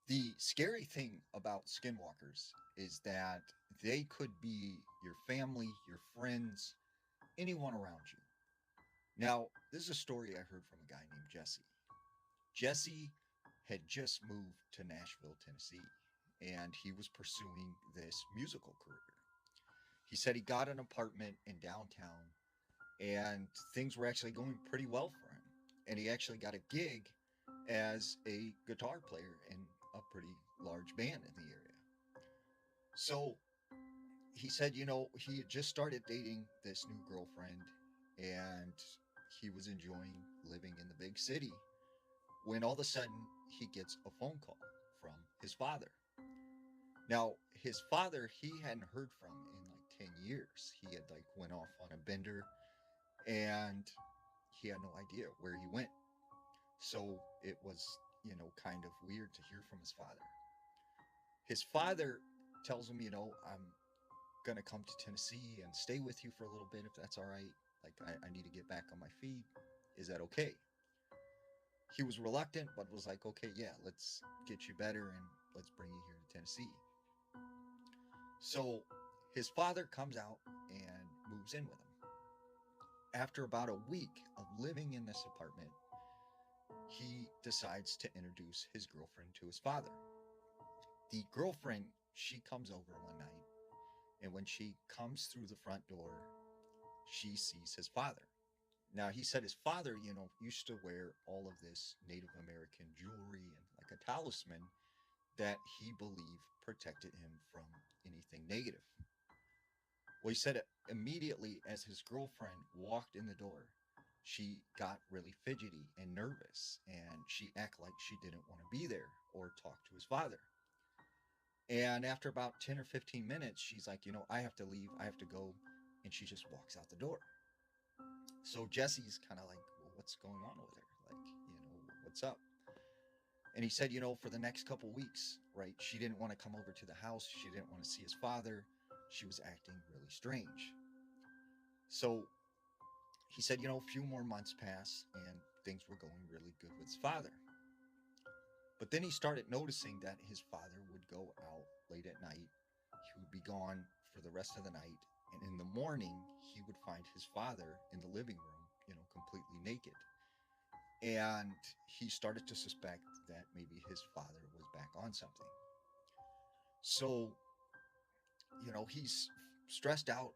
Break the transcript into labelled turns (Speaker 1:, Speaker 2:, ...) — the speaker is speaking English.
Speaker 1: The scary thing about skinwalkers is that they could be your family, your friends, anyone around you. Now, this is a story I heard from a guy named Jesse. Jesse had just moved to Nashville, Tennessee, and he was pursuing this musical career. He said he got an apartment in downtown and things were actually going pretty well for him. And he actually got a gig as a guitar player in a pretty large band in the area. So he said, he had just started dating this new girlfriend and he was enjoying living in the big city when all of a sudden he gets a phone call from his father. Now, his father, he hadn't heard from in like 10 years. He had like went off on a bender and he had no idea where he went. So it was, kind of weird to hear from his father. His father tells him, I'm going to come to Tennessee and stay with you for a little bit if that's all right. Like, I need to get back on my feet. Is that okay? He was reluctant, but was like, okay, yeah, let's get you better and let's bring you here to Tennessee. So his father comes out and moves in with him. After about a week of living in this apartment, he decides to introduce his girlfriend to his father. The girlfriend, she comes over one night, and when she comes through the front door, she sees his father. Now, he said his father, used to wear all of this Native American jewelry and like a talisman that he believed protected him from anything negative. Well, he said it immediately as his girlfriend walked in the door, she got really fidgety and nervous, and she acted like she didn't want to be there or talk to his father. And after about 10 or 15 minutes, she's like, I have to leave. I have to go. And she just walks out the door. So Jesse's kind of like, well, what's going on with her? Like, what's up? And he said, for the next couple weeks, right, she didn't want to come over to the house. She didn't want to see his father. She was acting really strange. So he said, a few more months pass and things were going really good with his father. But then he started noticing that his father would go out late at night. He would be gone for the rest of the night. And in the morning, he would find his father in the living room, completely naked. And he started to suspect that maybe his father was back on something. So, he's stressed out